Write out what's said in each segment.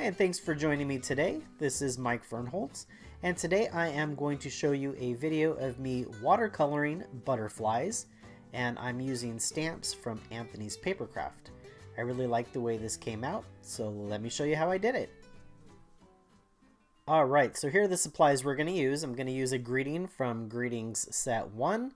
Hi, and thanks for joining me today. This is Mike Fernholtz, and today I am going to show you a video of me watercoloring butterflies, and I'm using stamps from Anthony's Papercraft. I really like the way this came out, so let me show you how I did it. Alright, so here are the supplies we're going to use. I'm going to use a greeting from Greetings Set 1.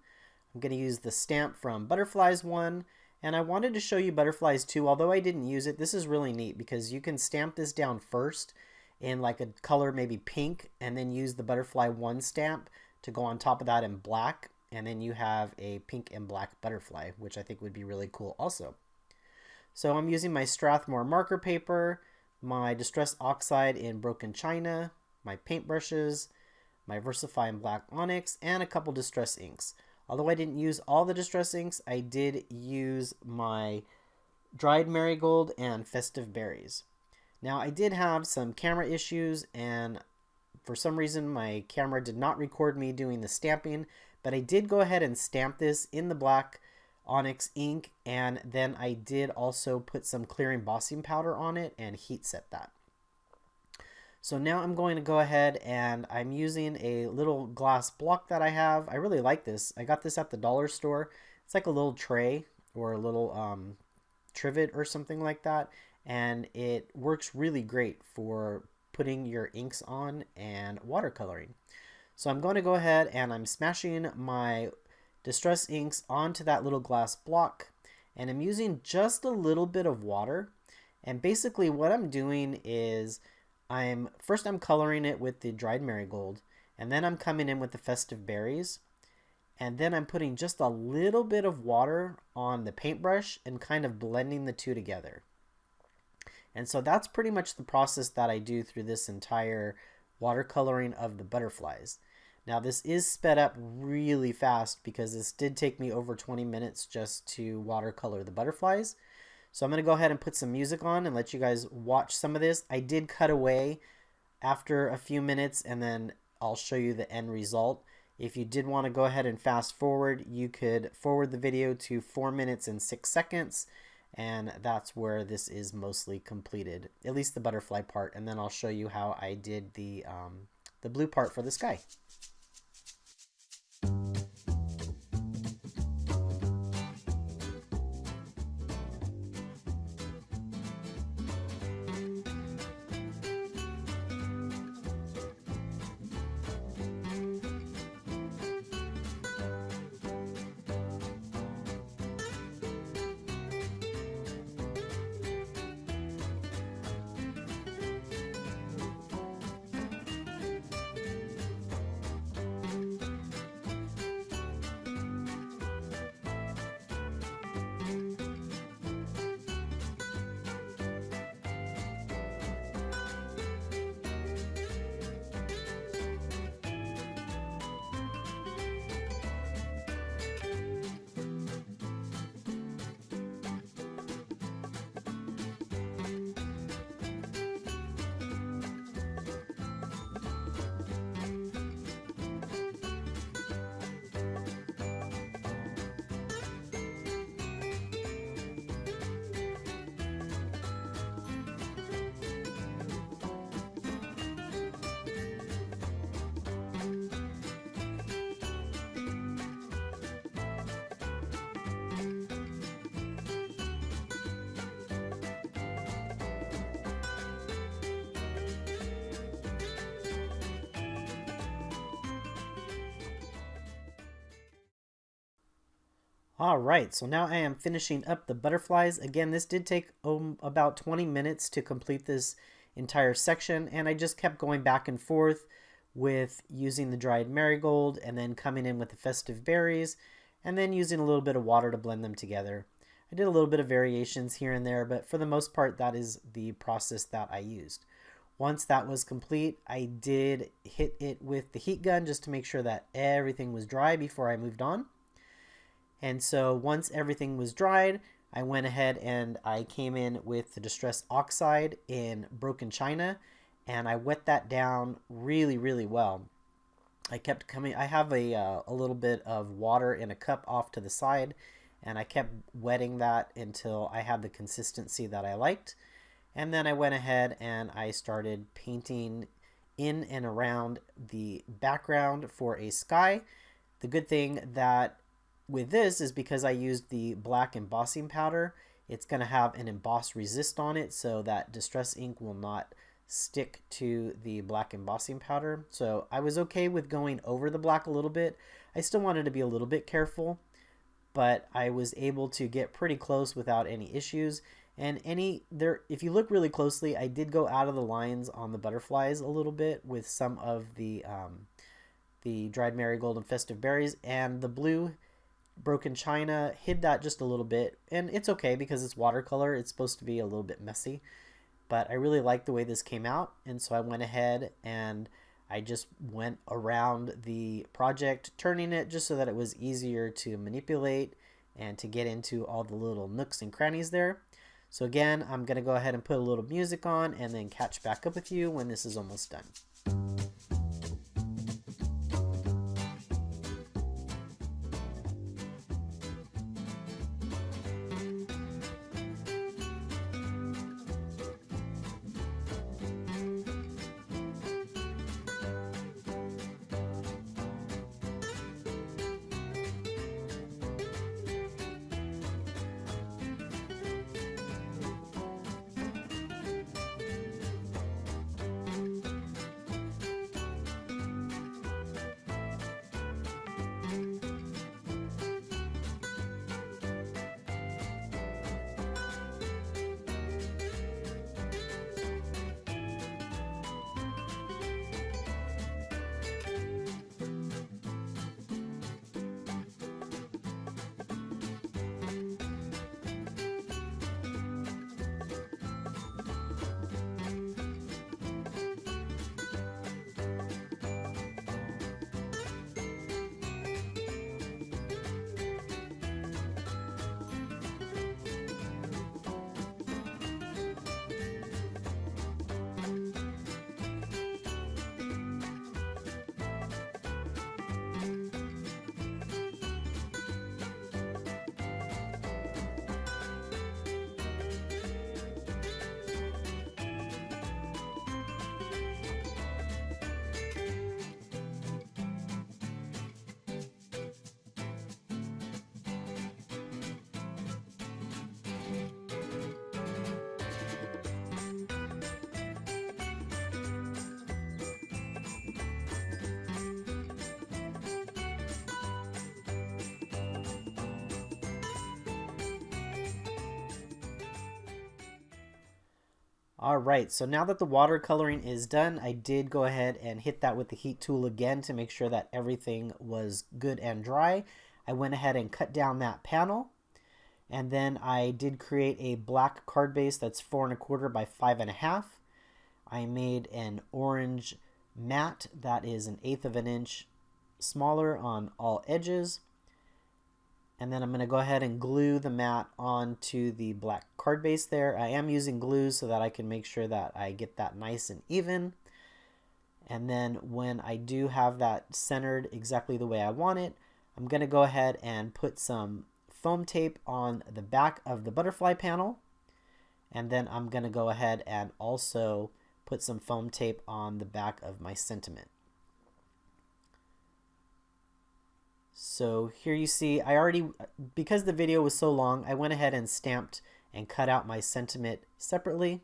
I'm going to use the stamp from Butterflies 1. And I wanted to show you Butterflies 2, although I didn't use it. This is really neat because you can stamp this down first in like a color maybe pink, and then use the Butterfly 1 stamp to go on top of that in black. And then you have a pink and black butterfly, which I think would be really cool also. So I'm using my Strathmore marker paper, my Distress Oxide in Broken China, my paintbrushes, my Versify in Black Onyx, and a couple Distress inks. Although I didn't use all the Distress inks, I did use my dried Marigold and Festive Berries. Now I did have some camera issues, and for some reason my camera did not record me doing the stamping, but I did go ahead and stamp this in the black Onyx ink, and then I did also put some clear embossing powder on it and heat set that. So now I'm going to go ahead and I'm using a little glass block that I have. I really like this. I got this at the dollar store. It's like a little tray or a little trivet or something like that. And it works really great for putting your inks on and watercoloring. So I'm going to go ahead and I'm smashing my Distress inks onto that little glass block. And I'm using just a little bit of water. And basically what I'm doing is I'm coloring it with the dried Marigold, and then I'm coming in with the Festive Berries, and then I'm putting just a little bit of water on the paintbrush and kind of blending the two together. And so that's pretty much the process that I do through this entire watercoloring of the butterflies. Now this is sped up really fast because this did take me over 20 minutes just to watercolor the butterflies. So I'm going to go ahead and put some music on and let you guys watch some of this. I did cut away after a few minutes, and then I'll show you the end result. If you did want to go ahead and fast forward, you could forward the video to 4 minutes and 6 seconds, and that's where this is mostly completed, at least the butterfly part, and then I'll show you how I did the blue part for the sky. Alright, so now I am finishing up the butterflies. Again, this did take about 20 minutes to complete this entire section, and I just kept going back and forth with using the dried Marigold and then coming in with the Festive Berries and then using a little bit of water to blend them together. I did a little bit of variations here and there, but for the most part that is the process that I used. Once that was complete, I did hit it with the heat gun just to make sure that everything was dry before I moved on. And so once everything was dried, I went ahead and I came in with the Distress Oxide in Broken China, and I wet that down really, really well. I kept coming, I have a little bit of water in a cup off to the side, and I kept wetting that until I had the consistency that I liked. And then I went ahead and I started painting in and around the background for a sky. The good thing that with this is because I used the black embossing powder, it's going to have an emboss resist on it so that distress ink will not stick to the black embossing powder. So I was okay with going over the black a little bit. I still wanted to be a little bit careful, but I was able to get pretty close without any issues. And if you look really closely, I did go out of the lines on the butterflies a little bit with some of the dried marigold and festive berries, and the blue broken china hid that just a little bit. And it's okay because it's watercolor. It's supposed to be a little bit messy, but I really like the way this came out. And so I went ahead and I just went around the project, turning it just so that it was easier to manipulate and to get into all the little nooks and crannies there. So again, I'm going to go ahead and put a little music on and then catch back up with you when this is almost done. All right, so now that the watercoloring is done, I did go ahead and hit that with the heat tool again to make sure that everything was good and dry. I went ahead and cut down that panel, and then I did create a black card base that's 4 1/4 by 5 1/2. I made an orange mat that is 1/8 of an inch smaller on all edges. And then I'm going to go ahead and glue the mat onto the black card base there. I am using glue so that I can make sure that I get that nice and even. And then when I do have that centered exactly the way I want it, I'm going to go ahead and put some foam tape on the back of the butterfly panel. And then I'm going to go ahead and also put some foam tape on the back of my sentiment. So here you see, because the video was so long, I went ahead and stamped and cut out my sentiment separately.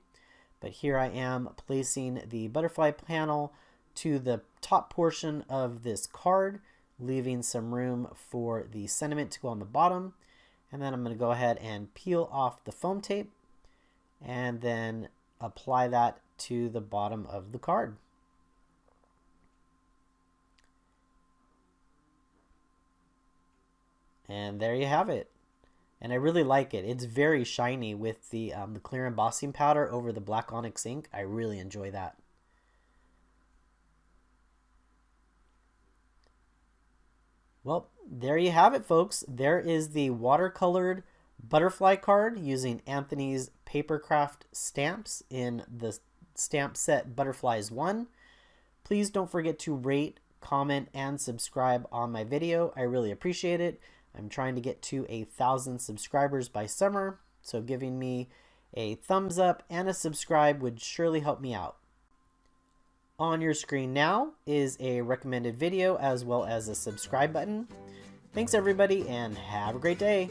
But here I am placing the butterfly panel to the top portion of this card, leaving some room for the sentiment to go on the bottom. And then I'm going to go ahead and peel off the foam tape and then apply that to the bottom of the card. And there you have it. And I really like it. It's very shiny with the clear embossing powder over the black onyx ink. I really enjoy that. Well, there you have it, folks. There is the watercolored butterfly card using Anthony's Papercraft stamps in the stamp set Butterflies 1. Please don't forget to rate, comment, and subscribe on my video. I really appreciate it. I'm trying to get to 1,000 subscribers by summer, so giving me A thumbs up and a subscribe would surely help me out. On your screen now is a recommended video as well as a subscribe button. Thanks everybody and have a great day.